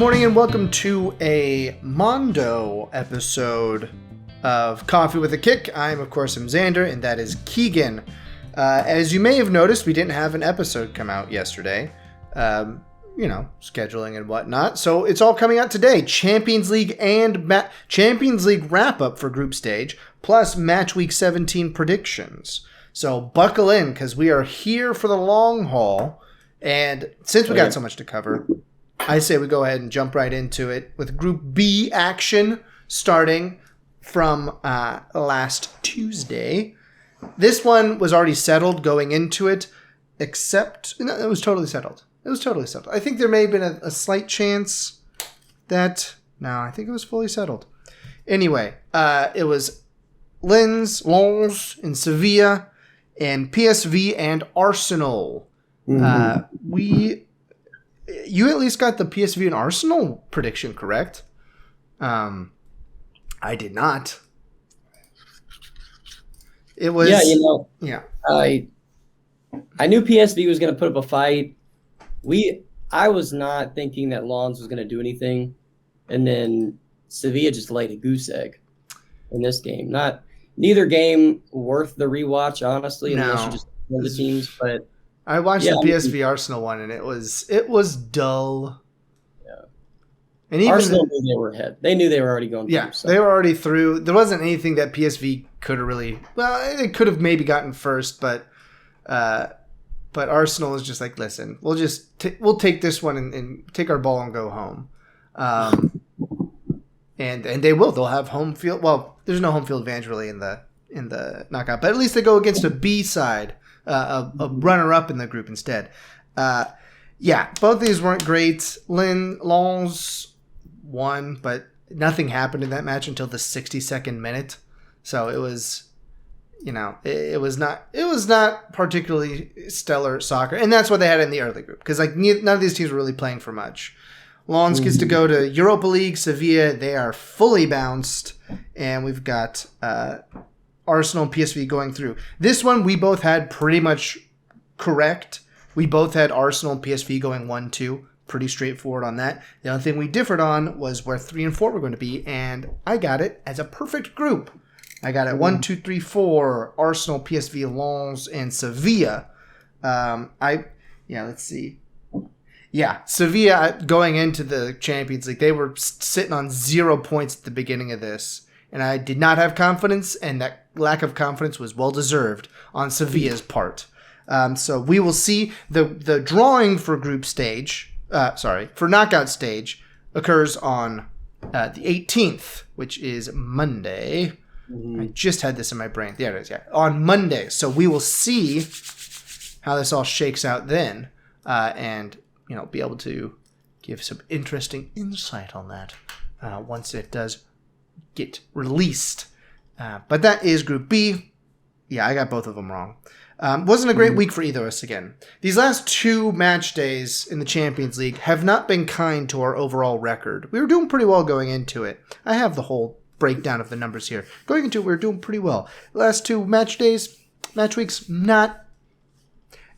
morning and welcome to a Mondo episode of Coffee with a Kick. I'm, of course, Xander, and that is Keegan. As you may have noticed, we didn't have an episode come out yesterday. Scheduling and whatnot. So it's all coming out today. Champions League and Champions League wrap-up for group stage, plus match week 17 predictions. So buckle in, because we are here for the long haul. And since we got so much to cover, I say we go ahead and jump right into it with Group B action starting from last Tuesday. This one was already settled going into it, except no, it was totally settled. It was totally settled. I think there may have been a slight chance that... No, I think it was fully settled. Anyway, it was Lens in Sevilla and PSV and Arsenal. You at least got the PSV and Arsenal prediction correct. I did not. It was... Yeah. I knew PSV was going to put up a fight. I was not thinking that Lens was going to do anything. And then Sevilla just laid a goose egg in this game. Neither game worth the rewatch, honestly, unless you just know the teams. But I watched the PSV Arsenal one, and it was dull. Yeah. And even Arsenal knew they were ahead. They knew they were already going through. Yeah, so. They were already through. There wasn't anything that PSV could have really... Well, it could have maybe gotten first, but Arsenal is just like, listen, we'll take this one and take our ball and go home. And they will. They'll have home field. Well, there's no home field advantage really in the knockout, but at least they go against a B side, a runner-up in the group instead. Both of these weren't great. Lens won, but nothing happened in that match until the 62nd minute. So it was... it was not particularly stellar soccer, and that's what they had in the early group, because none of these teams were really playing for much. Lens gets to go to Europa League. Sevilla, they are fully bounced, and we've got Arsenal and PSV going through. This one we both had pretty much correct. We both had Arsenal and PSV going 1-2. Pretty straightforward on that. The only thing we differed on was where 3 and 4 were going to be, and I got it as a perfect group. I got it 1, 2, 3, 4, Arsenal, PSV, Lens, and Sevilla. Let's see. Yeah, Sevilla going into the Champions League, they were sitting on 0 points at the beginning of this. And I did not have confidence, and that lack of confidence was well-deserved on Sevilla's part. So we will see the drawing for group stage, for knockout stage, occurs on the 18th, which is Monday. I just had this in my brain. There it is, yeah. On Monday. So we will see how this all shakes out then, and be able to give some interesting insight on that once it does get released. But that is Group B. Yeah, I got both of them wrong. Wasn't a great week for either of us again. These last 2 match days in the Champions League have not been kind to our overall record. We were doing pretty well going into it. I have the whole breakdown of the numbers here. Going into it, we were doing pretty well. Last 2 match weeks, not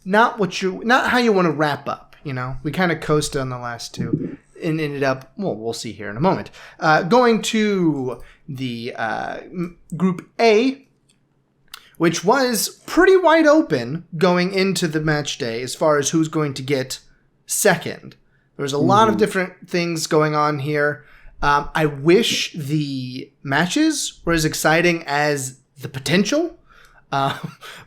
how you want to wrap up. We kind of coasted on the last 2 and ended up, well, we'll see here in a moment. Going to the Group A, which was pretty wide open going into the match day as far as who's going to get second. There was a lot of different things going on here. I wish the matches were as exciting as the potential.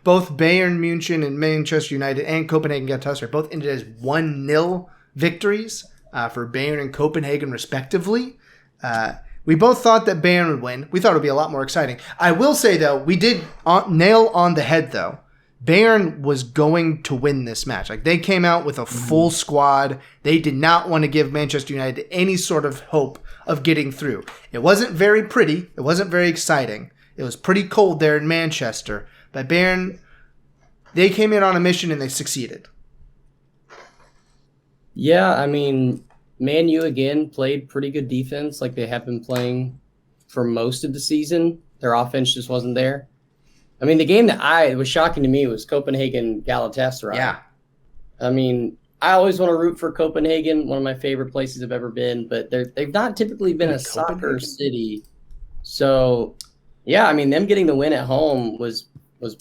Both Bayern Munich and Manchester United and Copenhagen Galatasaray both ended as 1-0 victories for Bayern and Copenhagen respectively. We both thought that Bayern would win. We thought it would be a lot more exciting. I will say, though, we did nail on the head, though. Bayern was going to win this match. They came out with a full squad. They did not want to give Manchester United any sort of hope of getting through. It wasn't very pretty. It wasn't very exciting. It was pretty cold there in Manchester. But Bayern, they came in on a mission and they succeeded. Yeah, Man U again played pretty good defense like they have been playing for most of the season. Their offense just wasn't there. The game that was shocking to me was Copenhagen Galatasaray. Yeah. I always want to root for Copenhagen, one of my favorite places I've ever been, but they've not typically been a soccer city. So, yeah, I mean, them getting the win at home was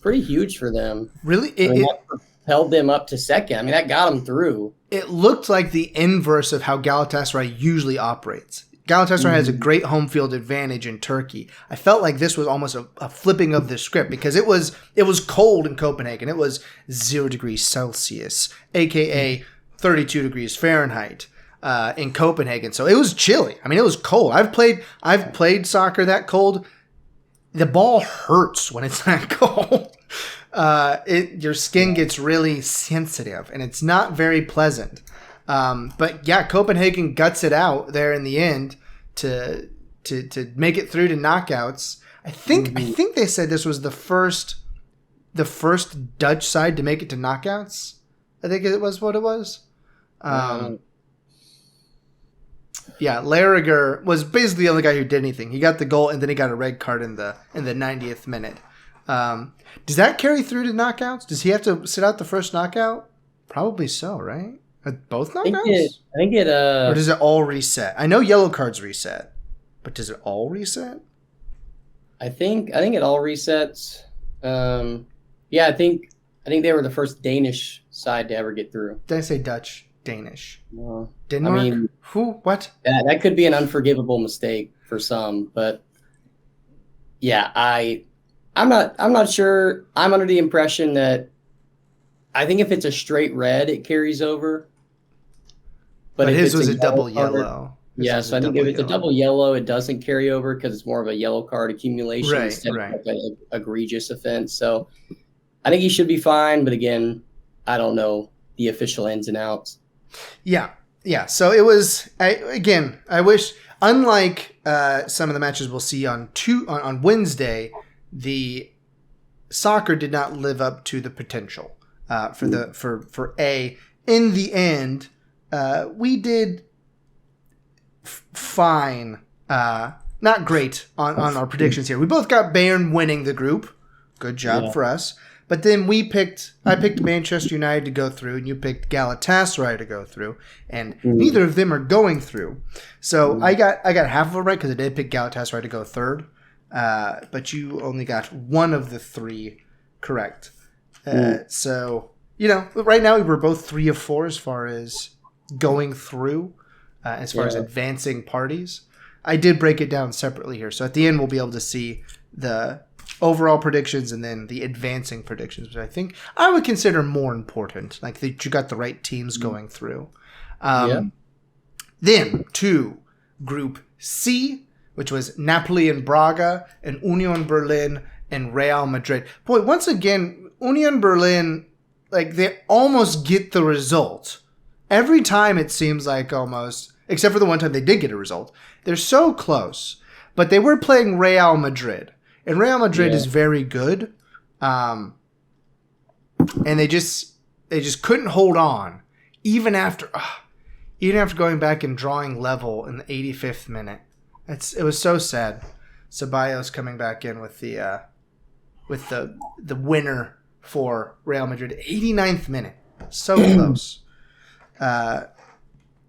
pretty huge for them. Really? That propelled them up to second. I mean, that got them through. It looked like the inverse of how Galatasaray usually operates. Galatasaray has a great home field advantage in Turkey. I felt like this was almost a flipping of the script because it was cold in Copenhagen. It was 0 degrees Celsius, aka 32 degrees Fahrenheit, in Copenhagen. So it was chilly. I mean, it was cold. I've played soccer that cold. The ball hurts when it's that cold. Your skin gets really sensitive, and it's not very pleasant. But yeah, Copenhagen guts it out there in the end to make it through to knockouts. I think they said this was the first Dutch side to make it to knockouts. I think it was what it was. Yeah, Larriger was basically the only guy who did anything. He got the goal and then he got a red card in the 90th minute. Does that carry through to knockouts? Does he have to sit out the first knockout? Probably so, right? Both knockouts? I think it or does it all reset? I know yellow cards reset, but does it all reset? I think it all resets. Yeah, I think they were the first Danish side to ever get through. Did I say Dutch? Danish. Denmark? I mean, who? What? That could be an unforgivable mistake for some, but yeah, I'm not sure. I'm under the impression that I think if it's a straight red, it carries over. But his was a double yellow. Yeah, so I think if it's a double yellow, it doesn't carry over because it's more of a yellow card accumulation instead of like an egregious offense. So I think he should be fine. But again, I don't know the official ins and outs. Yeah. So it was, I wish, unlike some of the matches we'll see on Wednesday, the soccer did not live up to the potential for A. In the end, we did fine, not great on our predictions here. We both got Bayern winning the group. Good job for us. But then I picked Manchester United to go through, and you picked Galatasaray to go through, and neither of them are going through. So I got half of it right because I did pick Galatasaray to go third, but you only got one of the three correct. So right now we're both 3 of 4 as far as going through, as far as advancing parties. I did break it down separately here, so at the end we'll be able to see the overall predictions and then the advancing predictions, which I think I would consider more important, like that you got the right teams going through. Then to Group C, which was Napoli and Braga and Union Berlin and Real Madrid. Boy, once again, Union Berlin, like they almost get the result. Every time it seems like almost, except for the one time they did get a result. They're so close, but they were playing Real Madrid. And Real Madrid is very good, and they just couldn't hold on, even after going back and drawing level in the 85th minute. It was so sad. Ceballos coming back in with the winner for Real Madrid, 89th minute, so close.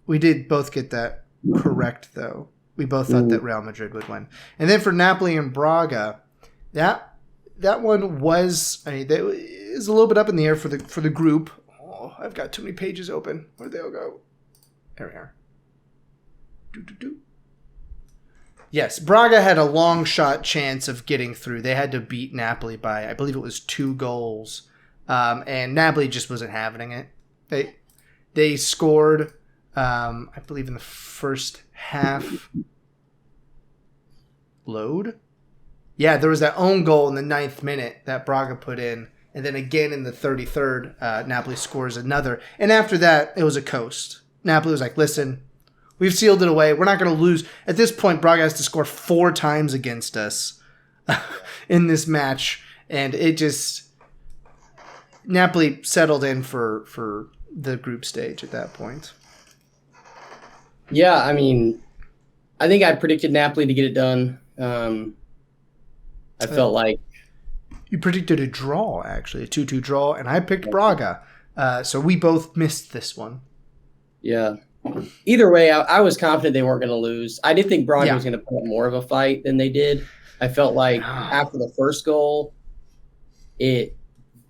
We did both get that correct though. We both thought that Real Madrid would win, and then for Napoli and Braga. That one was, it was a little bit up in the air for the group. Oh, I've got too many pages open. Where'd they all go? There we are. Yes, Braga had a long shot chance of getting through. They had to beat Napoli by, I believe it was 2 goals. And Napoli just wasn't having it. They scored, I believe in the first half. Load? Yeah, there was that own goal in the 9th minute that Braga put in. And then again in the 33rd, Napoli scores another. And after that, it was a coast. Napoli was like, listen, we've sealed it away. We're not going to lose. At this point, Braga has to score 4 times against us in this match. And it just... Napoli settled in for the group stage at that point. Yeah, I mean, I think I predicted Napoli to get it done. I felt like... You predicted a draw, actually, a 2-2 draw, and I picked Braga. So we both missed this one. Yeah. Either way, I was confident they weren't going to lose. I did think Braga was going to put up more of a fight than they did. I felt like after the first goal, it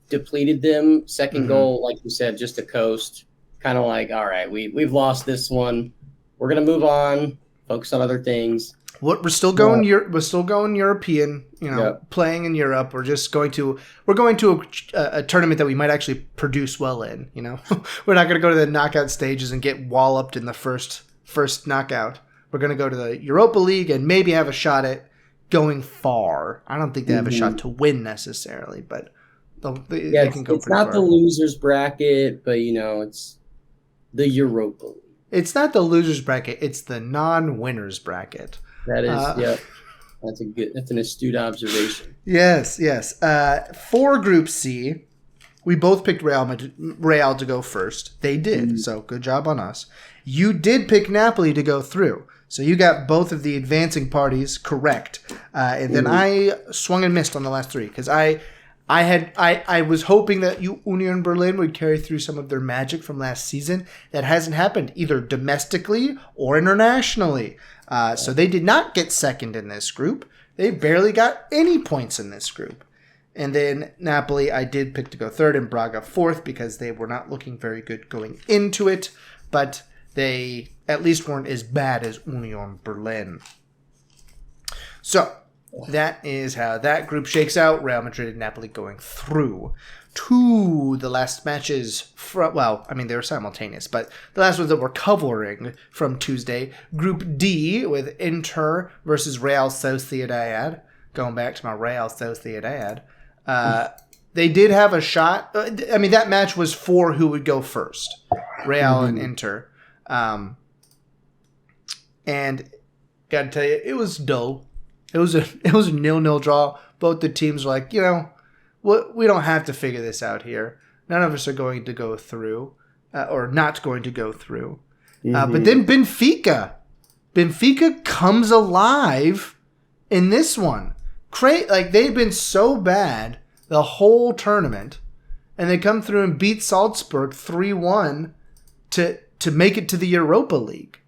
depleted them. Second goal, like you said, just a coast. Kind of like, all right, we've lost this one. We're going to move on, focus on other things. We're still going. We're still going European. Playing in Europe. We're going to a tournament that we might actually produce well in. We're not going to go to the knockout stages and get walloped in the first knockout. We're going to go to the Europa League and maybe have a shot at going far. I don't think they have a shot to win necessarily, but they can go. It's not the losers bracket, but it's the Europa League. It's not the losers bracket. It's the non-winners bracket. That is, that's an astute observation. Yes. For Group C, we both picked Real to go first. They did, so good job on us. You did pick Napoli to go through, so you got both of the advancing parties correct. And then I swung and missed on the last three because I was hoping that Union Berlin would carry through some of their magic from last season. That hasn't happened either domestically or internationally. So they did not get second in this group. They barely got any points in this group. And then Napoli, I did pick to go third and Braga fourth because they were not looking very good going into it. But they at least weren't as bad as Union Berlin. So that is how that group shakes out. Real Madrid and Napoli going through to the last matches. They were simultaneous, but the last ones that we're covering from Tuesday. Group D with Inter versus Real Sociedad. Going back to my Real Sociedad. They did have a shot. That match was for who would go first. Real and Inter. And got to tell you, it was dull. It was a 0-0 draw. Both the teams were like, we don't have to figure this out here. None of us are going to go through, or not going to go through. But then Benfica comes alive in this one. They've been so bad the whole tournament, and they come through and beat Salzburg 3-1 to make it to the Europa League.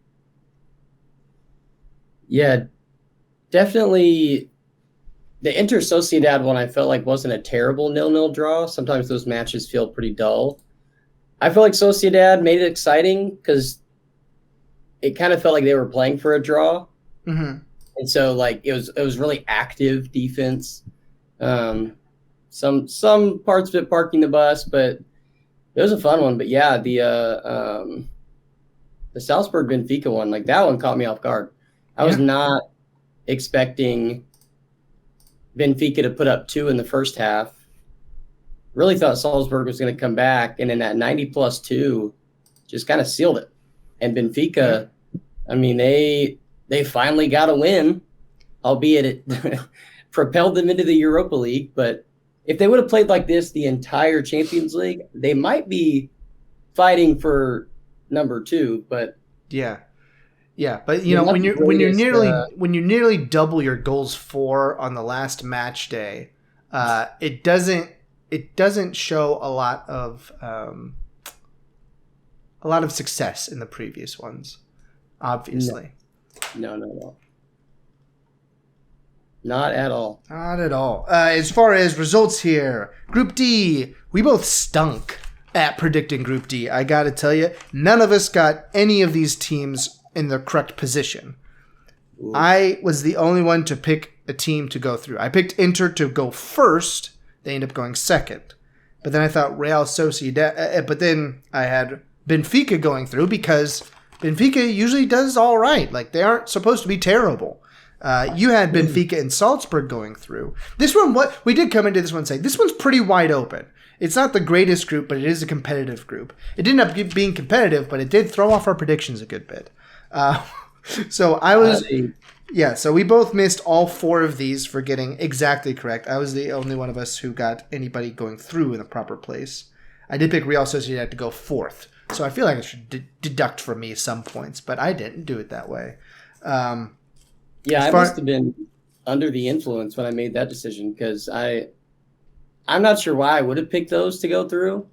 Yeah. Definitely, the Inter Sociedad one I felt like wasn't a terrible 0-0 draw. Sometimes those matches feel pretty dull. I feel like Sociedad made it exciting because it kind of felt like they were playing for a draw. And so it was really active defense. Some parts of it parking the bus, but it was a fun one. But yeah, the Salzburg Benfica one, that one caught me off guard. I was not expecting Benfica to put up 2 in the first half. Really thought Salzburg was going to come back, and then that 90+2 just kind of sealed it. And Benfica, they finally got a win, albeit it propelled them into the Europa League. But if they would have played like this the entire Champions League, they might be fighting for number 2. But yeah, but when you nearly double your goals for on the last match day, it doesn't show a lot of success in the previous ones, obviously. No. Not at all. Not at all. As far as results here, Group D, we both stunk at predicting Group D. I got to tell you, none of us got any of these teams in the correct position. Ooh. I was the only one to pick a team to go through. I picked Inter to go first. They ended up going second. But then I thought Real Sociedad. But then I had Benfica going through because Benfica usually does all right. They aren't supposed to be terrible. You had Benfica and Salzburg going through. This one, we did come into this one and say, this one's pretty wide open. It's not the greatest group, but it is a competitive group. It didn't end up being competitive, but it did throw off our predictions a good bit. So we both missed all 4 of these for getting exactly correct. I was the only one of us who got anybody going through in the proper place. I did pick Real Sociedad to go fourth, so I feel like it should deduct from me some points, but I didn't do it that way. I must have been under the influence when I made that decision because I'm not sure why I would have picked those to go through,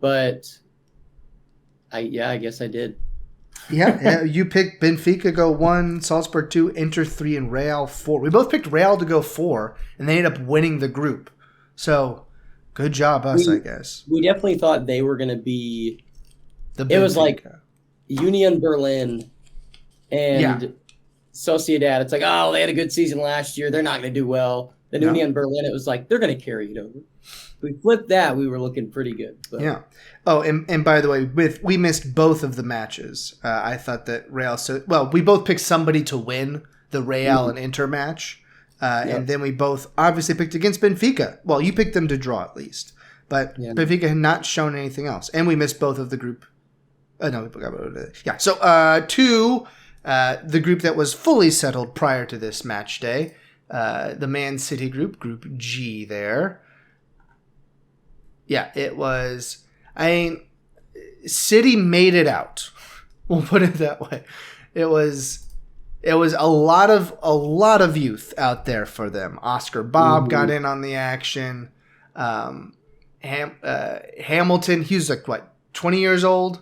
but I guess I did. Yeah, you picked Benfica go 1, Salzburg 2, Inter 3, and Real 4. We both picked Real to go 4, and they ended up winning the group. So, good job us, I guess. We definitely thought they were going to be... It was like Union Berlin and Sociedad. It's like, oh, they had a good season last year. They're not going to do well. Then Union Berlin, it was like, they're going to carry it over. We flipped that. We were looking pretty good. But. Yeah. Oh, and by the way, we missed both of the matches. I thought that Real... we both picked somebody to win the Real and Inter match. And then we both obviously picked against Benfica. Well, you picked them to draw at least. But Benfica had not shown anything else. And we missed both of the group... no, we forgot about it. Yeah. So, the group that was fully settled prior to this match day. The Man City group, Group G there. Yeah, it was... City made it out. We'll put it that way. It was a lot of youth out there for them. Oscar Bob got in on the action. Hamilton, he was like, 20 years old?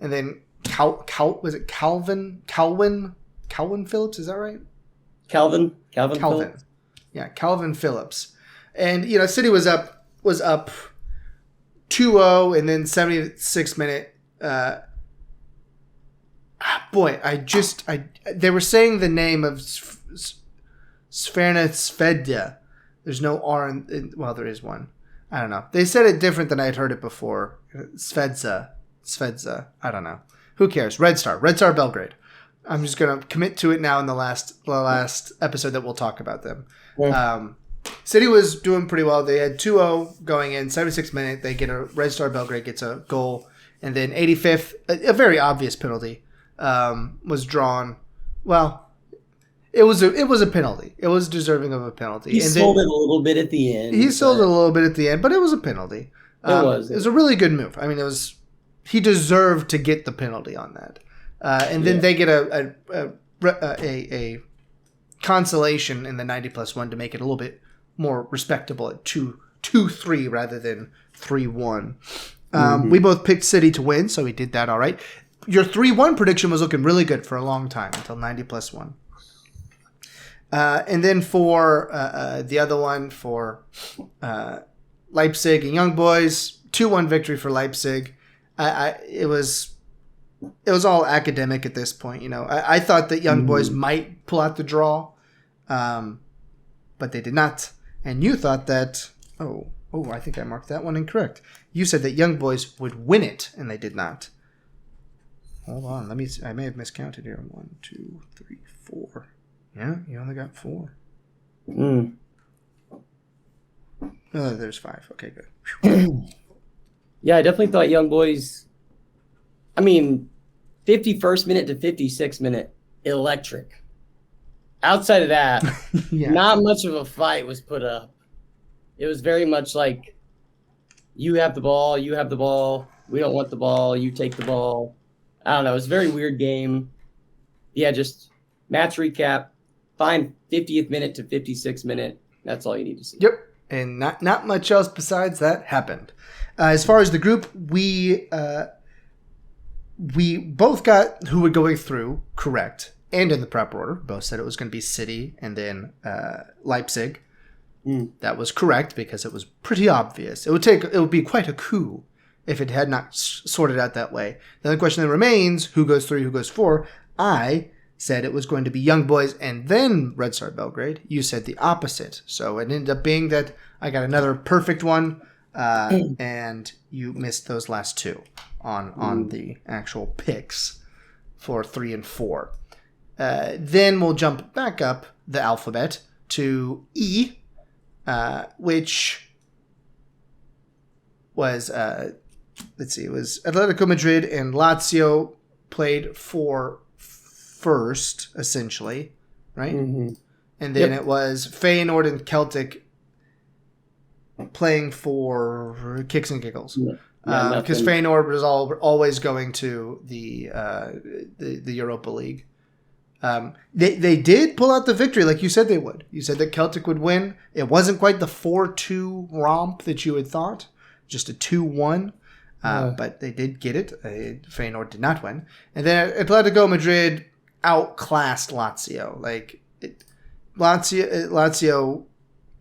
And then was it Calvin Phillips, is that right? Calvin Phillips. Yeah, Calvin Phillips. And City was up 2-0, and then 76th minute. They were saying the name of Svedja. There's no R well, there is one. I don't know. They said it different than I'd heard it before. Svedza. I don't know. Who cares? Red Star Belgrade. I'm just gonna commit to it now in the last episode that we'll talk about them. Yeah. City was doing pretty well. They had 2-0 going in, 76th minute. They get a Red Star Belgrade gets a goal, and then 85th, a very obvious penalty was drawn. Well, it was a penalty. It was deserving of a penalty. He sold it a little bit at the end. He sold it a little bit at the end, but it was a penalty. It was. It was a really good move. I mean, he deserved to get the penalty on that. And then they get a consolation in the 90+1 to make it a little bit more respectable at 2-3 rather than 3-1. We both picked City to win, so we did that all right. Your 3-1 prediction was looking really good for a long time until 90+1. And then for the other one for Leipzig and Young Boys, 2-1 victory for Leipzig. It was all academic at this point. I thought that Young Boys might pull out the draw, but they did not. And you thought that, I think I marked that one incorrect. You said that Young Boys would win it, and they did not. Hold on, I may have miscounted here. 1, 2, 3, 4. Yeah, you only got 4. Oh, there's 5. Okay, good. Yeah, I definitely thought Young Boys, 51st minute to 56th minute, electric. Outside of that, not much of a fight was put up. It was very much like, you have the ball, we don't want the ball, you take the ball. I don't know, it was a very weird game. Yeah, just match recap, fine 50th minute to 56th minute. That's all you need to see. Yep, and not much else besides that happened. As far as the group, we both got who we're going through correct. And in the proper order. Both said it was going to be City and then Leipzig. That was correct because it was pretty obvious. It would be quite a coup if it had not sorted out that way. Then the question that remains, who goes 3, who goes 4? I said it was going to be Young Boys and then Red Star Belgrade. You said the opposite. So it ended up being that I got another perfect one, and you missed those last 2 on the actual picks for 3 and 4. Then we'll jump back up the alphabet to E, which was, it was Atletico Madrid and Lazio played for first, essentially, right? Mm-hmm. And then it was Feyenoord and Celtic playing for kicks and giggles. Because Feyenoord was always going to the Europa League. They did pull out the victory like you said they would. You said that Celtic would win. It wasn't quite the 4-2 romp that you had thought, just a 2-1. But they did get it. Feyenoord did not win. And then Atletico Madrid outclassed Lazio. Lazio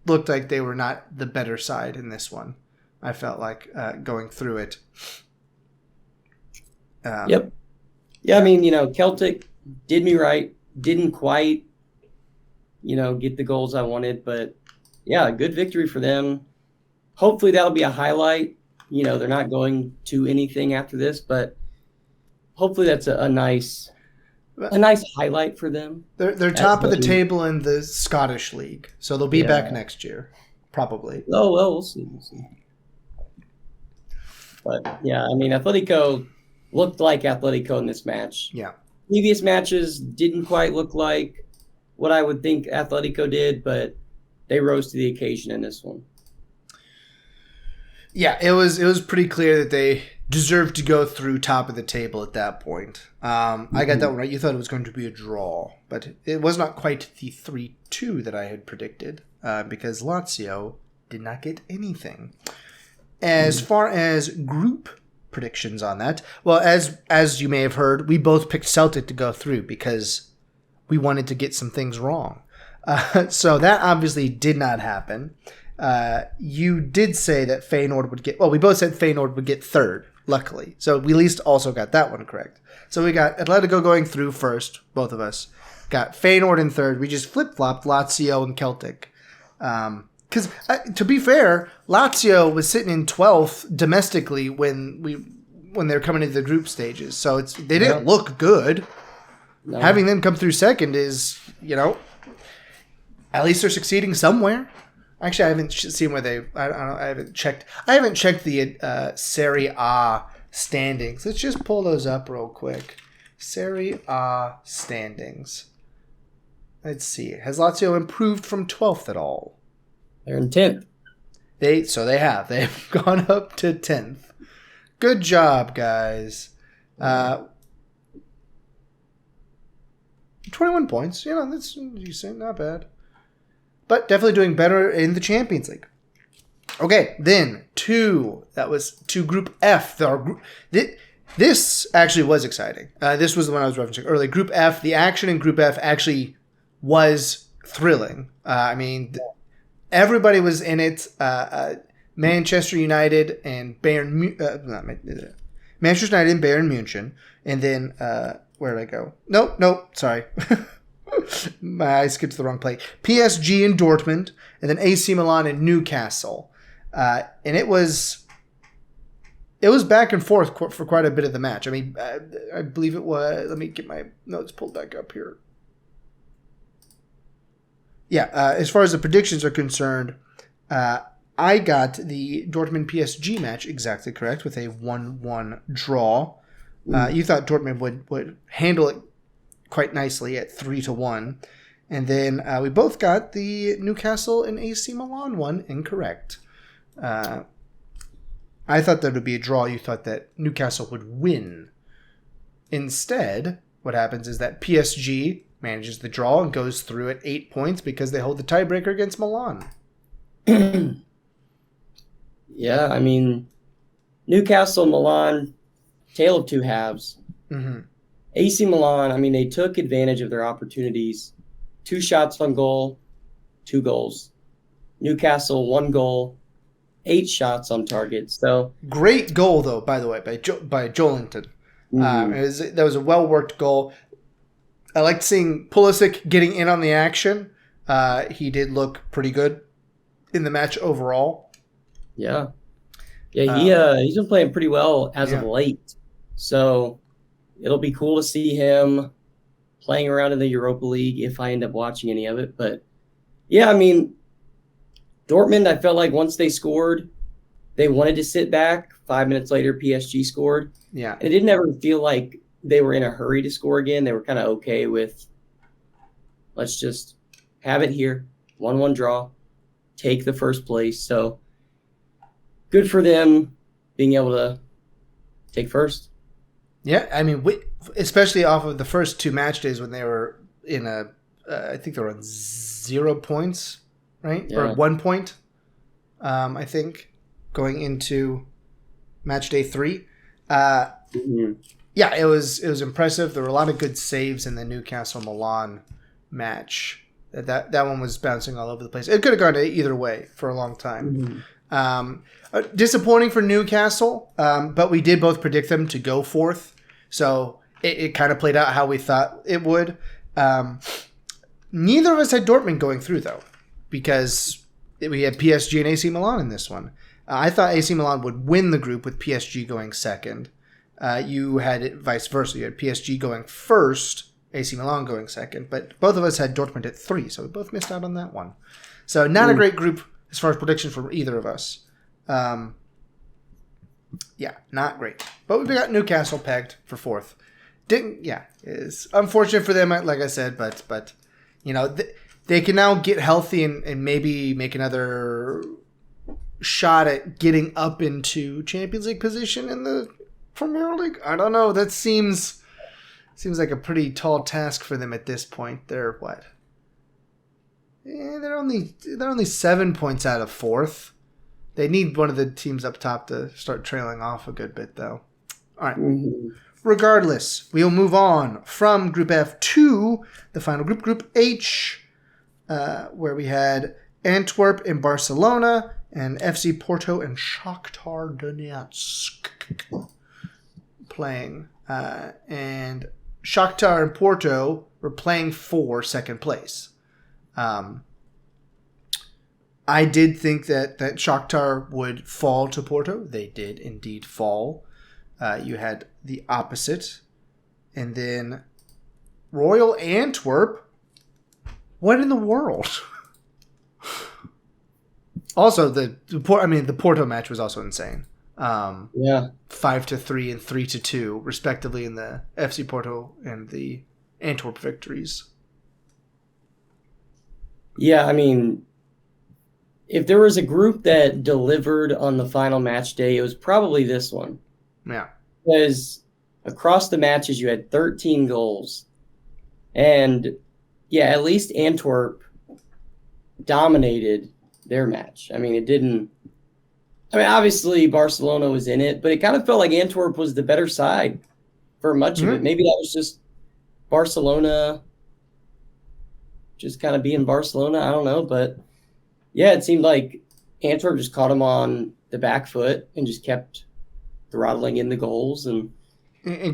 looked like they were not the better side in this one. I felt like going through it. Yep. Yeah, I mean, Celtic did me right. Didn't quite, get the goals I wanted. But, yeah, good victory for them. Hopefully that'll be a highlight. They're not going to anything after this, but hopefully that's a nice highlight for them. They're top of the table in the Scottish League, so they'll be back next year, probably. Oh, well, we'll see. But, yeah, I mean, Atletico looked like Atletico in this match. Yeah. Previous matches didn't quite look like what I would think Atletico did, but they rose to the occasion in this one. Yeah, it was pretty clear that they deserved to go through top of the table at that point. I got that one right. You thought it was going to be a draw, but it was not quite the 3-2 that I had predicted because Lazio did not get anything. As far as group predictions on that, well, as you may have heard, we both picked Celtic to go through because we wanted to get some things wrong. So that obviously did not happen. You did say that Feyenoord would get... Well, we both said Feyenoord would get third, luckily. So we at least also got that one correct. So we got Atletico going through first, both of us. Got Feyenoord in third. We just flip-flopped Lazio and Celtic. Because, to be fair, Lazio was sitting in 12th domestically when they were coming into the group stages. So they didn't look good. No. Having them come through second is, at least they're succeeding somewhere. Actually, I haven't seen where they. I don't know. I haven't checked. I haven't checked the Serie A standings. Let's just pull those up real quick. Serie A standings. Let's see. Has Lazio improved from 12th at all? They're in 10th. They've gone up to 10th. Good job, guys. 21 points. That's decent. Not bad. But definitely doing better in the Champions League. Okay, then that was to Group F. This actually was exciting. This was the one I was referencing earlier. Group F, the action in Group F actually was thrilling. Everybody was in it. Manchester United and Manchester United and Bayern München. And then, where did I go? Nope, sorry. My eyes skipped to the wrong play. PSG and Dortmund, and then AC Milan and Newcastle. And it was back and forth for quite a bit of the match. I mean, I believe it was... Let me get my notes pulled back up here. Yeah, as far as the predictions are concerned, I got the Dortmund PSG match exactly correct with a 1-1 draw. You thought Dortmund would handle it quite nicely at 3-1. And then we both got the Newcastle and AC Milan one incorrect. I thought that would be a draw. You thought that Newcastle would win. Instead, what happens is that PSG manages the draw and goes through at 8 points because they hold the tiebreaker against Milan. Yeah, I mean, Newcastle, Milan, tale of two halves. Mm-hmm. AC Milan, I mean, they took advantage of their opportunities. 2 shots on goal, 2 goals. Newcastle, 1 goal, 8 shots on target. So great goal, though, by the way, by Joelinton. Mm-hmm. That was a well-worked goal. I liked seeing Pulisic getting in on the action. He did look pretty good in the match overall. Yeah. Yeah, he's been playing pretty well as of late. So it'll be cool to see him playing around in the Europa League if I end up watching any of it. But, yeah, I mean, Dortmund, I felt like once they scored, they wanted to sit back. 5 minutes later, PSG scored. Yeah. And it didn't ever feel like they were in a hurry to score again. They were kind of okay with, let's just have it here. 1-1 draw. Take the first place. So good for them being able to take first. Yeah, I mean, especially off of the first 2 match days when they were in I think they were on 0 points, right? Yeah. Or 1 point, I think, going into match day 3. Yeah, it was impressive. There were a lot of good saves in the Newcastle Milan match. That one was bouncing all over the place. It could have gone either way for a long time. Disappointing for Newcastle, but we did both predict them to go fourth, so it kind of played out how we thought it would. Neither of us had Dortmund going through, though, because we had PSG and AC Milan in this one. I thought AC Milan would win the group with PSG going second. You had it vice versa. You had PSG going first, AC Milan going second, but both of us had Dortmund at 3, so we both missed out on that one. So not a great group as far as predictions from either of us. Yeah, not great. But we got Newcastle pegged for fourth. It's unfortunate for them, like I said, but you know, they can now get healthy and maybe make another shot at getting up into Champions League position in the Premier League. I don't know. That seems like a pretty tall task for them at this point. They're what? They're only 7 points out of fourth. They need one of the teams up top to start trailing off a good bit, though. All right. Regardless, we'll move on from Group F to the final group, Group H, where we had Antwerp and Barcelona and FC Porto and Shakhtar Donetsk playing. And Shakhtar and Porto were playing for second place. I did think that Shakhtar would fall to Porto. They did indeed fall. You had the opposite. And then Royal Antwerp. What in the world? Also, the Porto match was also insane. 5-3 and 3-2, respectively, in the FC Porto and the Antwerp victories. Yeah, I mean, if there was a group that delivered on the final match day, it was probably this one. Yeah. Because across the matches, you had 13 goals. And, yeah, at least Antwerp dominated their match. I mean, obviously Barcelona was in it, but it kind of felt like Antwerp was the better side for much of it. Maybe that was just Barcelona just kind of being Barcelona. I don't know. But, yeah, it seemed like Antwerp just caught them on the back foot and just kept throttling in the goals. And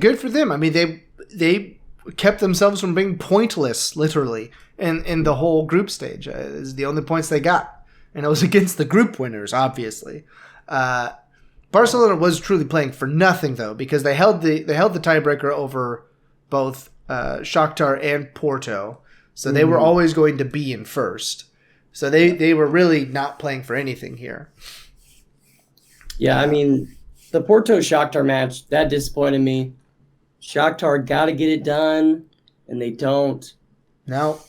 good for them. I mean, they kept themselves from being pointless, literally, in the whole group stage. It's the only points they got. And it was against the group winners, obviously. Barcelona was truly playing for nothing, though, because they held the tiebreaker over both Shakhtar and Porto. So they were always going to be in first. So they were really not playing for anything here. Yeah, I mean, the Porto-Shakhtar match, that disappointed me. Shakhtar got to get it done, and they don't. No.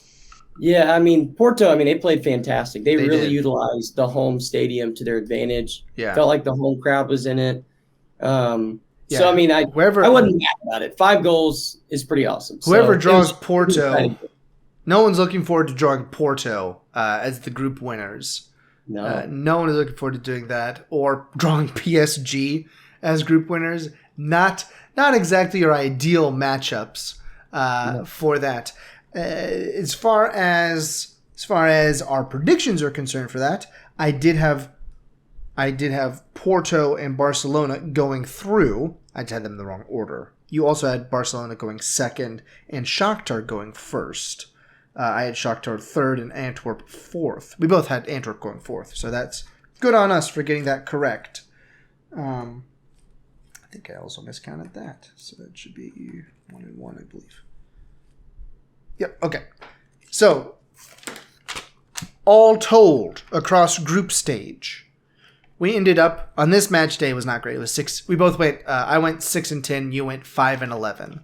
Yeah, I mean, Porto, they played fantastic. They really did. Utilized the home stadium to their advantage. Yeah. Felt like the home crowd was in it. So, I wasn't mad about it. 5 goals is pretty awesome. Whoever draws Porto, no one's looking forward to drawing Porto as the group winners. No. No one is looking forward to doing that, or drawing PSG as group winners. Not exactly your ideal matchups for that. As far as our predictions are concerned for that, I did have Porto and Barcelona going through. I just had them in the wrong order. You also had Barcelona going second and Shakhtar going first. I had Shakhtar third and Antwerp fourth. We both had Antwerp going fourth, so that's good on us for getting that correct. I think I also miscounted that, so that should be 1-1, I believe. Yep, okay. So, all told, across group stage, we ended up, on this match day, it was not great. It was 6. We both went, I went 6-10, you went 5-11.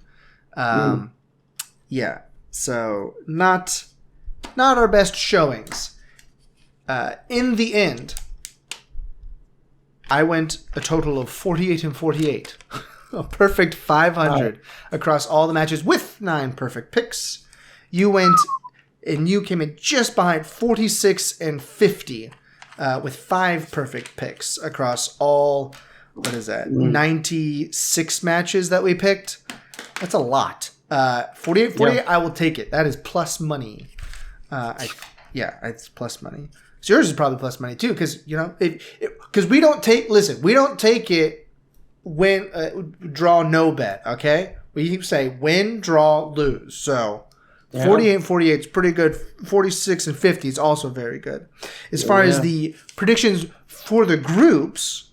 Yeah, so not our best showings. In the end, I went a total of 48-48. A perfect 500 across all the matches with 9 perfect picks. You came in just behind 46-50 with 5 perfect picks across all what is that? 96 matches that we picked. That's a lot. 48. I will take it. That is plus money. It's plus money. So yours is probably plus money too, because because we don't take. Listen, we don't take it when draw no bet. Okay, we say win, draw, lose. So 48 and 48 is pretty good. 46 and 50 is also very good. As far as the predictions for the groups,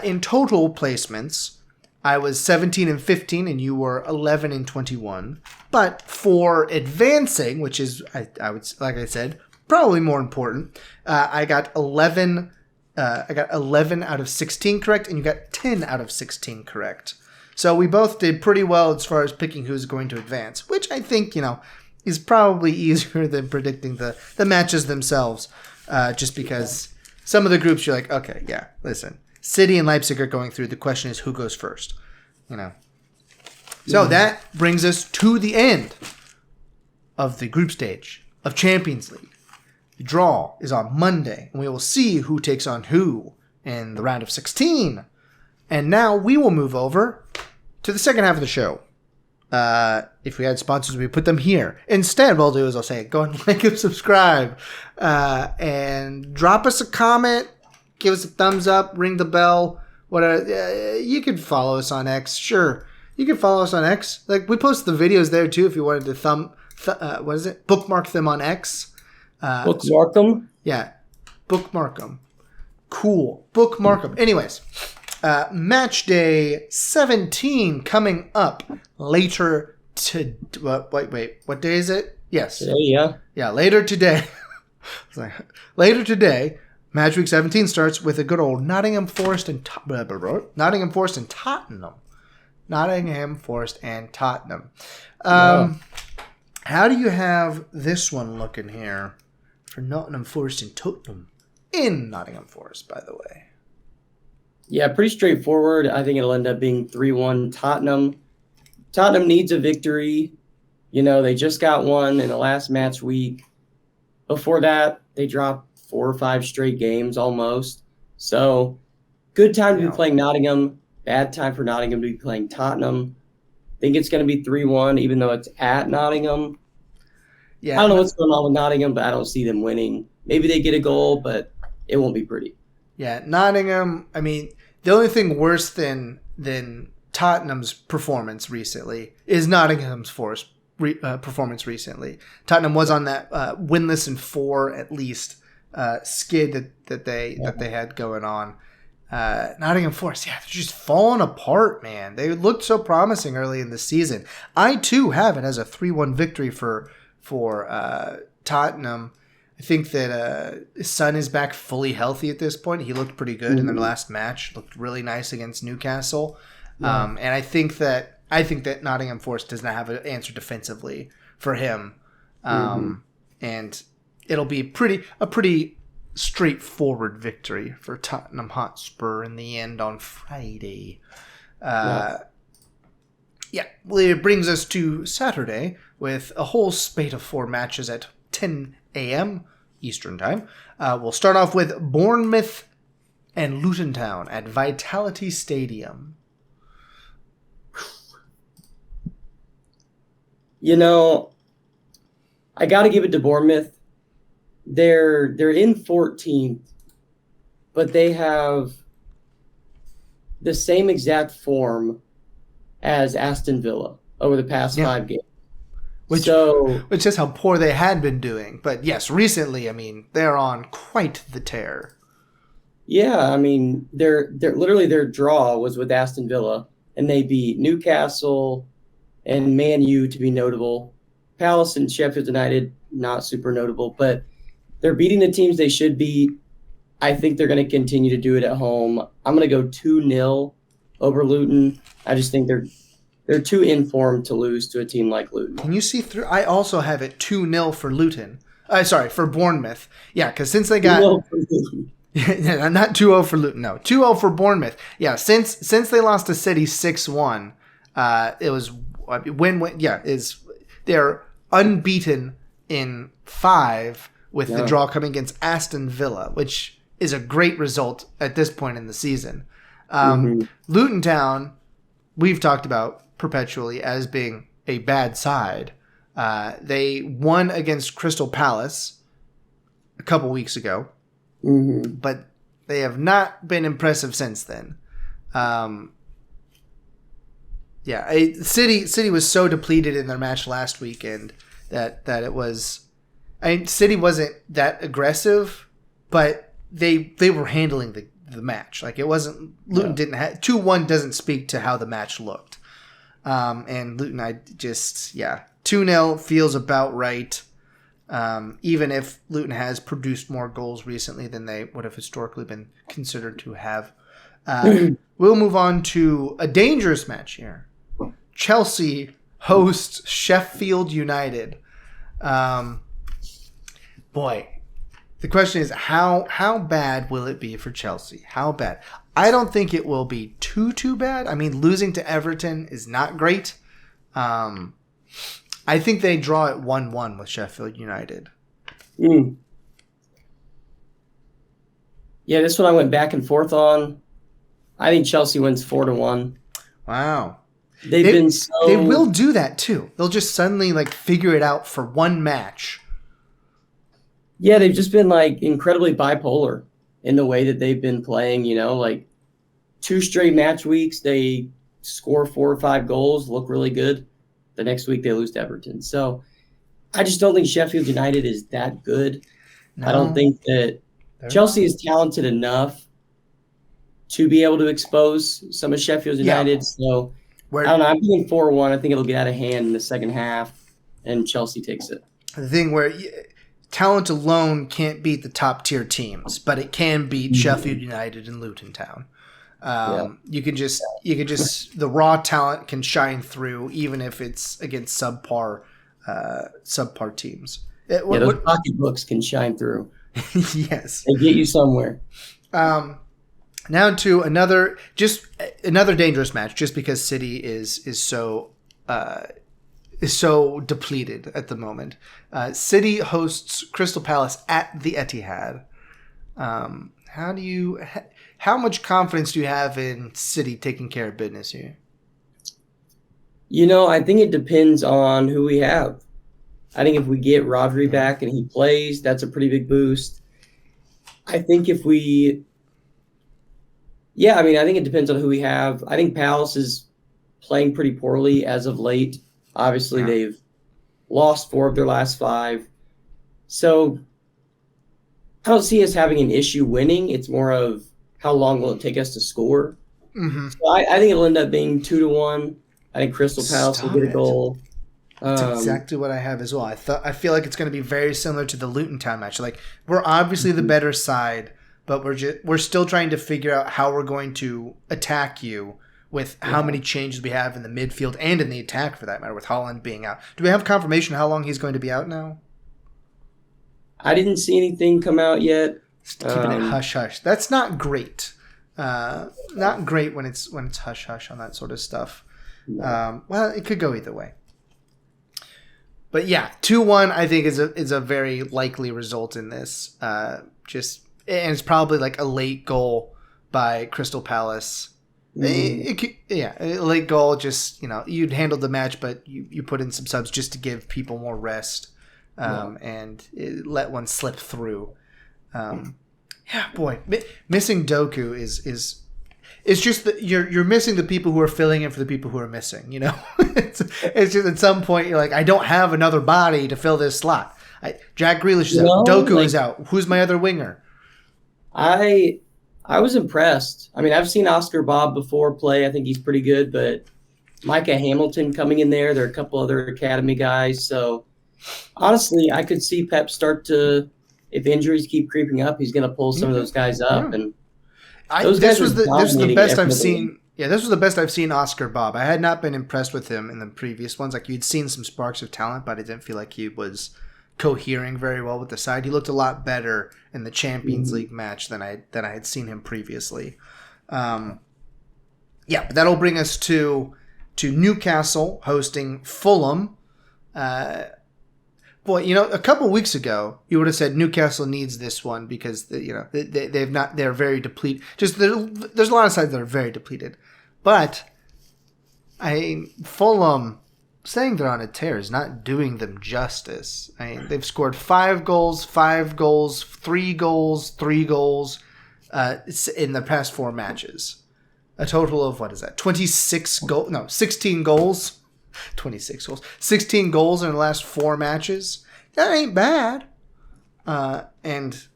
in total placements, I was 17 and 15, and you were 11 and 21. But for advancing, which is I would, like I said, probably more important, I got 11. I got 11 out of 16 correct, and you got 10 out of 16 correct. So we both did pretty well as far as picking who's going to advance, which I think is probably easier than predicting the matches themselves. Just because some of the groups you're like, okay, yeah, listen. City and Leipzig are going through. The question is who goes first, So that brings us to the end of the group stage of Champions League. The draw is on Monday, and we will see who takes on who in the round of 16. And now we will move over to the second half of the show. If we had sponsors, we put them here. Instead, what I'll do is I'll say, go and like and subscribe, and drop us a comment. Give us a thumbs up, ring the bell. You could follow us on X. Sure, you can follow us on X. Like, we post the videos there too if you wanted to bookmark them on X. Bookmark them? Yeah, bookmark them. Cool, bookmark them. Anyways, match day 17 coming up later wait, what day is it? Yes. Today, yeah, later today. Later today. Match week 17 starts with a good old Nottingham Forest and Tottenham. Nottingham Forest and Tottenham. How do you have this one looking here for Nottingham Forest and Tottenham in Nottingham Forest, by the way? Yeah, pretty straightforward. I think it'll end up being 3-1 Tottenham. Tottenham needs a victory. They just got one in the last match week. Before that, they dropped 4 or 5 straight games almost. So, good time to be playing Nottingham. Bad time for Nottingham to be playing Tottenham. I think it's going to be 3-1, even though it's at Nottingham. Yeah, I don't know what's going on with Nottingham, but I don't see them winning. Maybe they get a goal, but it won't be pretty. Yeah, Nottingham, I mean, the only thing worse than Tottenham's performance recently is Nottingham's performance recently. Tottenham was on that winless in 4 at least skid that they had going on. Nottingham Forest, they're just falling apart, man. They looked so promising early in the season. I too have it as a 3-1 victory for Tottenham. I think that Son is back fully healthy at this point. He looked pretty good in their last match. Looked really nice against Newcastle. And I think that Nottingham Forest does not have an answer defensively for him. And it'll be a pretty straightforward victory for Tottenham Hotspur in the end on Friday. It brings us to Saturday with a whole spate of 4 matches at 10 a.m. Eastern Time. We'll start off with Bournemouth and Lutontown at Vitality Stadium. I got to give it to Bournemouth. They're in 14th, but they have the same exact form as Aston Villa over the past 5 games. Which is how poor they had been doing. But yes, recently, I mean, they're on quite the tear. Yeah, I mean, they're literally their draw was with Aston Villa, and they beat Newcastle and Man U to be notable. Palace and Sheffield United, not super notable, but they're beating the teams they should beat. I think they're going to continue to do it at home. I'm going to go 2-0 over Luton. I just think they're too informed to lose to a team like Luton. Can you see through? I also have it 2-0 for Luton. For Bournemouth. Yeah, because since they got... Yeah, not 2-0 for Luton, no. 2-0 for Bournemouth. Yeah, since they lost to City 6-1, it was... they're unbeaten in 5 with the draw coming against Aston Villa, which is a great result at this point in the season. Luton Town, we've talked about perpetually as being a bad side. They won against Crystal Palace a couple weeks ago, but they have not been impressive since then. City was so depleted in their match last weekend that it was. City wasn't that aggressive, but they were handling the match. Like it wasn't. Luton didn't have 2-1 doesn't speak to how the match looked. And Luton, 2-0 feels about right. Even if Luton has produced more goals recently than they would have historically been considered to have. We'll move on to a dangerous match here. Chelsea hosts Sheffield United. Boy, the question is how bad will it be for Chelsea? How bad? I don't think it will be too bad. I mean, losing to Everton is not great. I think they draw at 1-1 with Sheffield United. Yeah, this one I went back and forth on. I think Chelsea wins 4-1. Wow. They will do that too. They'll just suddenly figure it out for one match. Yeah, they've just been incredibly bipolar in the way that they've been playing, 2 straight match weeks, they score 4 or 5 goals, look really good. The next week they lose to Everton. So I just don't think Sheffield United is that good. No, I don't think that Chelsea is talented enough to be able to expose some of Sheffield United. So I don't know. I'm thinking 4-1. I think it'll get out of hand in the second half, and Chelsea takes it. The thing where talent alone can't beat the top tier teams, but it can beat Sheffield United and Luton Town. You can just the raw talent can shine through even if it's against subpar teams. Those pocketbooks can shine through. Yes, they get you somewhere. Now to another dangerous match, just because City is so depleted at the moment. City hosts Crystal Palace at the Etihad. How much confidence do you have in City taking care of business here? I think it depends on who we have. I think if we get Rodri back and he plays, that's a pretty big boost. I think I think it depends on who we have. I think Palace is playing pretty poorly as of late. Obviously, they've lost 4 of their last 5. So I don't see us having an issue winning. It's more of how long will it take us to score. So I think it'll end up being 2-1. I think Crystal Palace will get a goal. That's exactly what I have as well. I feel like it's going to be very similar to the Luton Town match. We're obviously the better side, but we're still trying to figure out how we're going to attack you with how many changes we have in the midfield and in the attack, for that matter, with Haaland being out. Do we have confirmation how long he's going to be out now? I didn't see anything come out yet. Just keeping it hush-hush. That's not great. Not great when it's hush-hush on that sort of stuff. Well, it could go either way. But yeah, 2-1 I think is a very likely result in this. And it's probably a late goal by Crystal Palace. A late goal, just you'd handled the match, but you put in some subs just to give people more rest, and let one slip through. Missing Doku is just that you're missing the people who are filling in for the people who are missing. It's just at some point you're like, I don't have another body to fill this slot. Jack Grealish is out. Doku is out. Who's my other winger? I was impressed. I mean, I've seen Oscar Bob before play. I think he's pretty good, but Micah Hamilton coming in there. There are a couple other academy guys. So, honestly, I could see Pep start to, if injuries keep creeping up, he's going to pull some of those guys up. And this was the best I've seen. Yeah, this was the best I've seen Oscar Bob. I had not been impressed with him in the previous ones. You'd seen some sparks of talent, but I didn't feel like he was cohering very well with the side. He looked a lot better in the Champions League match than I had seen him previously. But that'll bring us to Newcastle hosting Fulham. boy, a couple weeks ago, you would have said Newcastle needs this one because they're very depleted. Just there's a lot of sides that are very depleted, but Fulham saying they're on a tear is not doing them justice. They've scored 5 goals, 3 goals, 3 goals in the past 4 matches. A total of, what is that? 16 goals. 26 goals. 16 goals in the last 4 matches. That ain't bad. And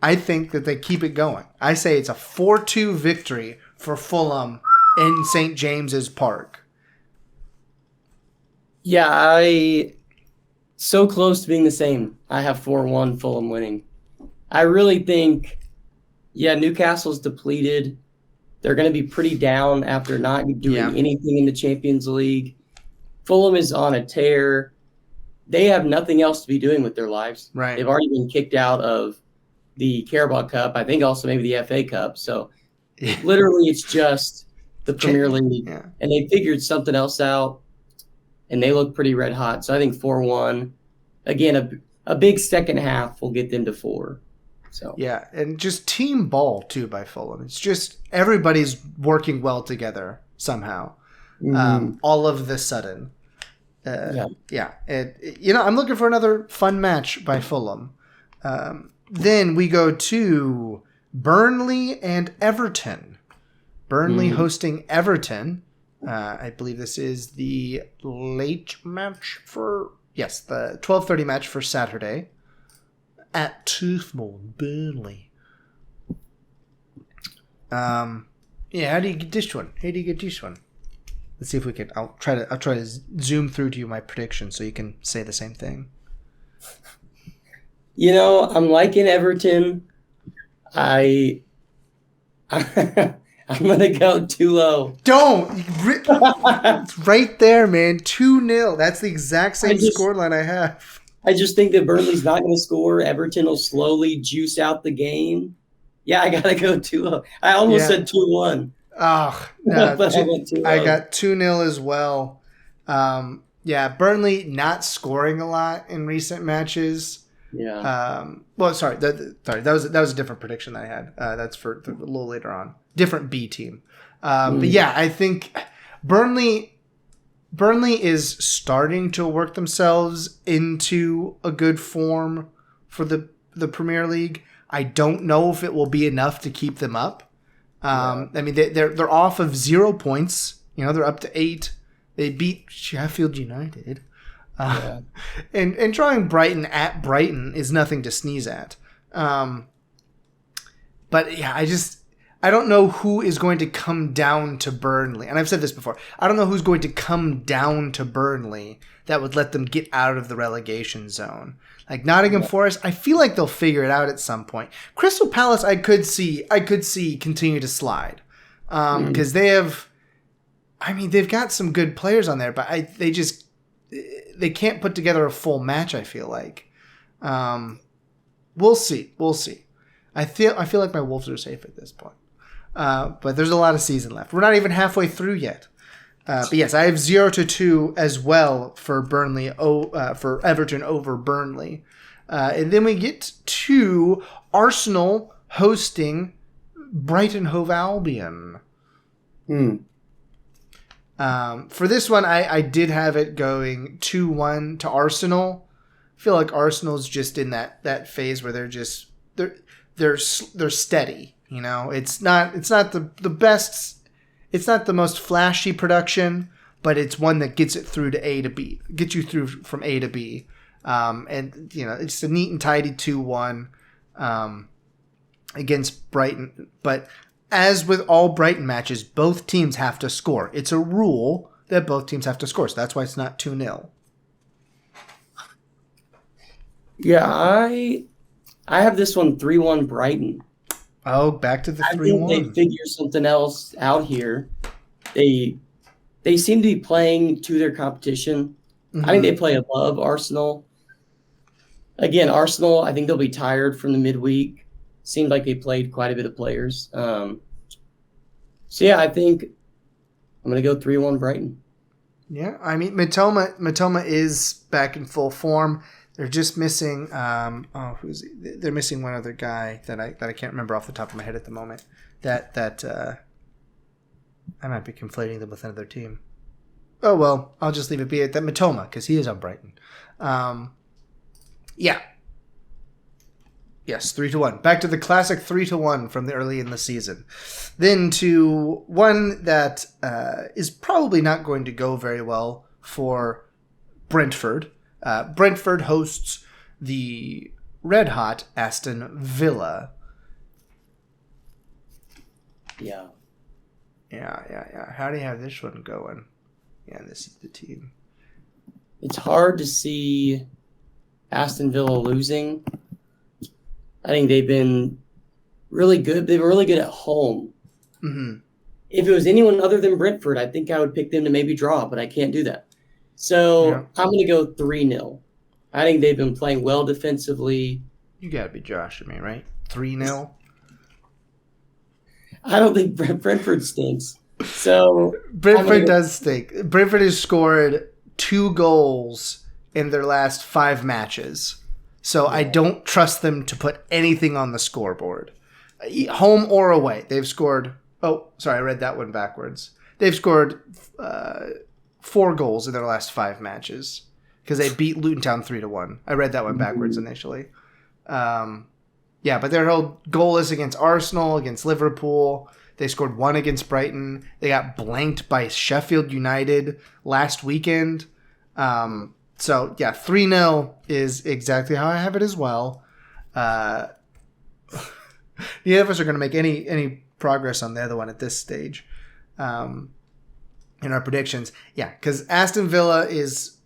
I think that they keep it going. I say it's a 4-2 victory for Fulham in St. James's Park. Yeah, so close to being the same. I have 4-1 Fulham winning. I really think, Newcastle's depleted. They're going to be pretty down after not doing anything in the Champions League. Fulham is on a tear. They have nothing else to be doing with their lives. Right. They've already been kicked out of the Carabao Cup. I think also maybe the FA Cup. So literally it's just the Premier League. Yeah. And they figured something else out. And they look pretty red hot. So I think 4-1. Again, a big second half will get them to 4. So yeah, and just team ball too by Fulham. It's just everybody's working well together somehow. All of the sudden. I'm looking for another fun match by Fulham. Then we go to Burnley and Everton. Burnley hosting Everton. I believe this is the late match the 12:30 match for Saturday at Toothmore, Burnley. How do you get this one? Let's see if we can. I'll try to zoom through to you my prediction so you can say the same thing. I'm liking Everton. I'm going to go too low. Don't! It's right there, man. 2-0. That's the exact same scoreline I have. I just think that Burnley's not going to score. Everton will slowly juice out the game. Yeah, I got to go too low. I almost said 2-1. Oh, no. I got 2-0 as well. Burnley not scoring a lot in recent matches. Yeah. Sorry. That was a different prediction that I had. That's for a little later on. Different B team. But yeah, I think Burnley is starting to work themselves into a good form for the Premier League. I don't know if it will be enough to keep them up. I mean, they're off of 0 points. They're up to 8. They beat Sheffield United. And drawing Brighton at Brighton is nothing to sneeze at. But yeah, I don't know who is going to come down to Burnley. And I've said this before. I don't know who's going to come down to Burnley that would let them get out of the relegation zone. Like Nottingham Forest, I feel like they'll figure it out at some point. Crystal Palace, I could see continue to slide. Because they've got some good players on there, but they can't put together a full match, I feel like. We'll see. I feel like my Wolves are safe at this point. But there's a lot of season left. We're not even halfway through yet. But yes, I have 0-2 as well for Burnley. For Everton over Burnley, and then we get to Arsenal hosting Brighton Hove Albion. For this one, I did have it going 2-1 to Arsenal. I feel like Arsenal's just in that phase where they're steady. It's not the best. It's not the most flashy production, but it's one that gets it through to A to B. Gets you through from A to B. And it's a neat and tidy 2-1 against Brighton. But as with all Brighton matches, both teams have to score. It's a rule that both teams have to score, so that's why it's not 2-0. Yeah, I have this one 3-1 Brighton. Oh, back to the 3-1. I think they figure something else out here. They seem to be playing to their competition. I think they play above Arsenal. Again, Arsenal, I think they'll be tired from the midweek. Seemed like they played quite a bit of players. I think I'm going to go 3-1 Brighton. Yeah, I mean, Matoma is back in full form. They're just missing. They're missing one other guy that I can't remember off the top of my head at the moment. That I might be conflating them with another team. Oh well, I'll just leave it be at that Matoma because he is on Brighton. Yeah. Yes, 3-1. Back to the classic 3-1 from the early in the season. Then to one that is probably not going to go very well for Brentford. Brentford hosts the red-hot Aston Villa. Yeah. How do you have this one going? Yeah, this is the team. It's hard to see Aston Villa losing. I think they've been really good. They were really good at home. Mm-hmm. If it was anyone other than Brentford, I think I would pick them to maybe draw, but I can't do that. So I'm going to go 3-0. I think they've been playing well defensively. You got to be joshing me, right? 3-0? I don't think Brentford stinks. So Brentford does stink. Brentford has scored 2 goals in their last 5 matches. So I don't trust them to put anything on the scoreboard. Home or away. They've scored... Oh, sorry, I read that one backwards. They've scored 4 goals in their last 5 matches because they beat Lutontown 3-1. I read that one backwards initially. Yeah, but their whole goal is against Arsenal, against Liverpool. They scored 1 against Brighton. They got blanked by Sheffield United last weekend. So, yeah, 3-0 is exactly how I have it as well. Neither of us are going to make any progress on the other one at this stage in our predictions. Yeah, because Aston Villa is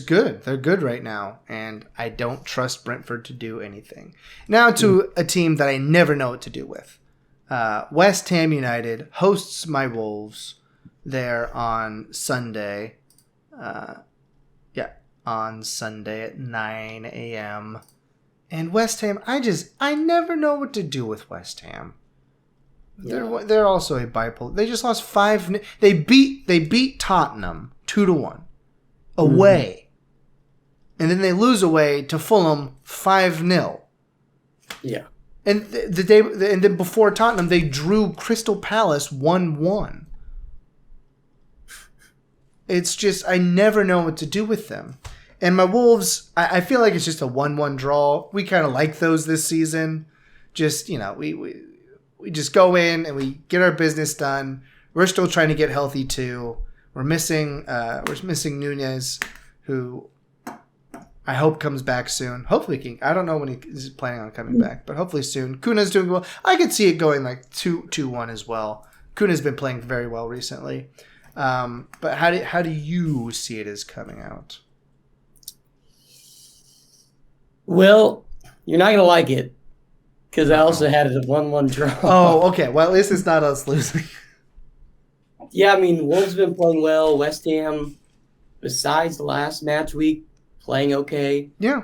good. They're good right now, and I don't trust Brentford to do anything. Now to a team that I never know what to do with. West Ham United hosts my Wolves there on Sunday. On Sunday at 9 a.m. And West Ham, I never know what to do with West Ham. Yeah. They're also a bipolar. They just lost 5. They beat Tottenham 2-1 away, and then they lose away to Fulham 5-0. Yeah, and then before Tottenham, they drew Crystal Palace 1-1. It's just I never know what to do with them. And my Wolves, I feel like it's just a 1-1 draw. We kind of like those this season. Just, we just go in and we get our business done. We're still trying to get healthy too. We're missing Nunez, who I hope comes back soon. Hopefully I don't know when he's planning on coming back, but hopefully soon. Kuna's doing well. I could see it going like 2-1 as well. Kuna's been playing very well recently. But how do you see it as coming out? Well, you're not going to like it because I also had it a 1-1 draw. Oh, okay. Well, at least it's not us losing. Yeah, I mean, Wolves have been playing well. West Ham, besides the last match week, playing okay. Yeah.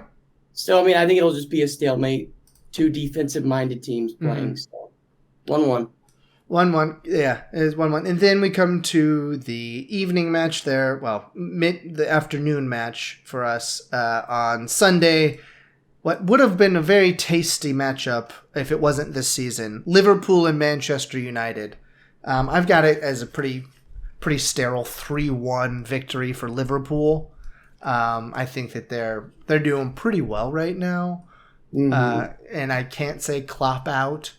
So, I mean, I think it'll just be a stalemate. 2 defensive-minded teams playing. Mm-hmm. So, 1-1. 1-1, yeah, it is 1-1. And then we come to the evening match there, the afternoon match for us on Sunday. What would have been a very tasty matchup if it wasn't this season. Liverpool and Manchester United. I've got it as a pretty sterile 3-1 victory for Liverpool. I think that they're doing pretty well right now. Mm-hmm. And I can't say Klopp out.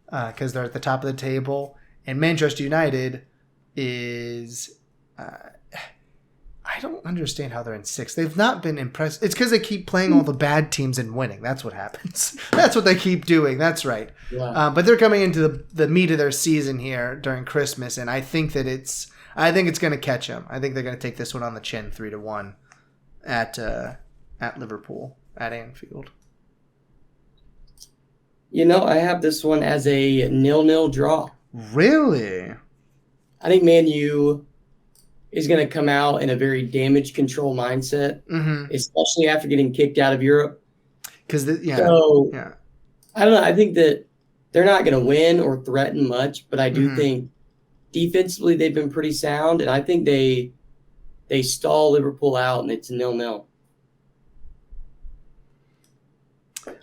Because they're at the top of the table. And Manchester United is... I don't understand how they're in 6th. They've not been impressed. It's because they keep playing all the bad teams and winning. That's what happens. That's what they keep doing. That's right. Yeah. But they're coming into the meat of their season here during Christmas, and I think it's going to catch them. I think they're going to take this one on the chin 3-1 at Liverpool, at Anfield. I have this one as a 0-0 draw. Really? I think Man U is going to come out in a very damage control mindset, especially after getting kicked out of Europe. I don't know. I think that they're not going to win or threaten much, but I do think defensively they've been pretty sound, and I think they stall Liverpool out, and it's 0-0.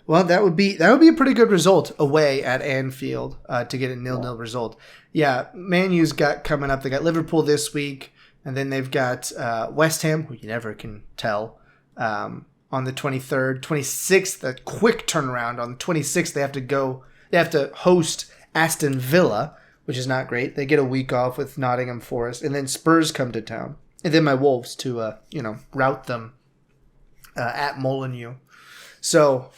Well, that would be a pretty good result away at Anfield to get a 0-0 result. Yeah, Man U's got coming up. They got Liverpool this week, and then they've got West Ham, who you never can tell, on the 23rd, 26th. A quick turnaround on the 26th. They have to host Aston Villa, which is not great. They get a week off with Nottingham Forest, and then Spurs come to town, and then my Wolves to rout them at Molineux. So.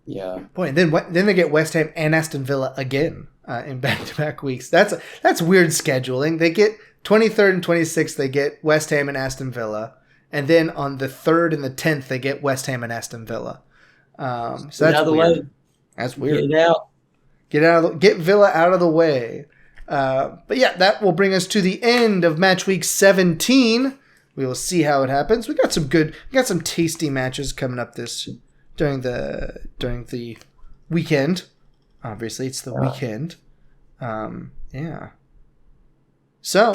Yeah. Boy, and then they get West Ham and Aston Villa again in back-to-back weeks. That's weird scheduling. They get 23rd and 26th, they get West Ham and Aston Villa. And then on the 3rd and the 10th, they get West Ham and Aston Villa. So that's weird. That's weird. Get out. Get Villa out of the way. But yeah, that will bring us to the end of match week 17. We will see how it happens. We got some tasty matches coming up during the weekend. Obviously, it's the weekend. Yeah. So,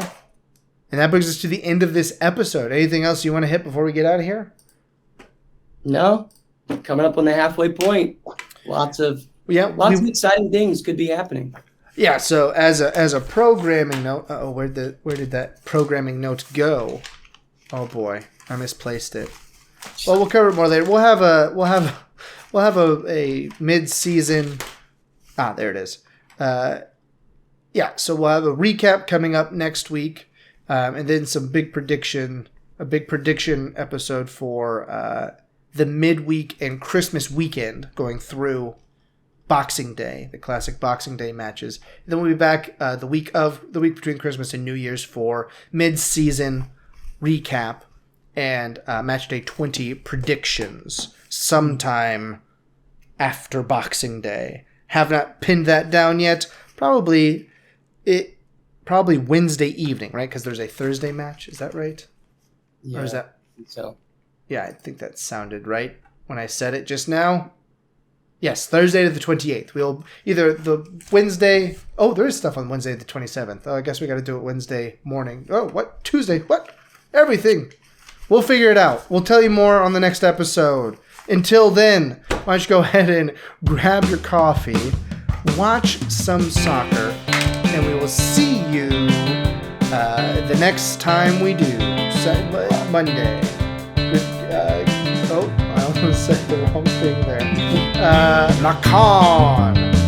and that brings us to the end of this episode. Anything else you want to hit before we get out of here? No. Coming up on the halfway point. Lots of exciting things could be happening. Yeah, so as a programming note, where did that programming note go? Oh boy, I misplaced it. Well, we'll cover it more later. We'll have a mid-season. There it is. So we'll have a recap coming up next week, and then a big prediction episode for the midweek and Christmas weekend, going through Boxing Day, the classic Boxing Day matches. And then we'll be back the week between Christmas and New Year's for mid-season recap and match day 20 predictions sometime after Boxing Day. Have not pinned that down yet. Probably Wednesday evening, right? Because there's a Thursday match. Is that right? Yeah, or is that? I think so. Yeah, I think that sounded right when I said it just now. Yes, Thursday to the 28th. We'll either the Wednesday. Oh, there is stuff on Wednesday the 27th. Oh, I guess we got to do it Wednesday morning. Oh, what? Tuesday? What? Everything. We'll figure it out. We'll tell you more on the next episode. Until then, why don't you go ahead and grab your coffee, watch some soccer, and we will see you the next time we do. Monday. I almost said the wrong thing there. Lacan.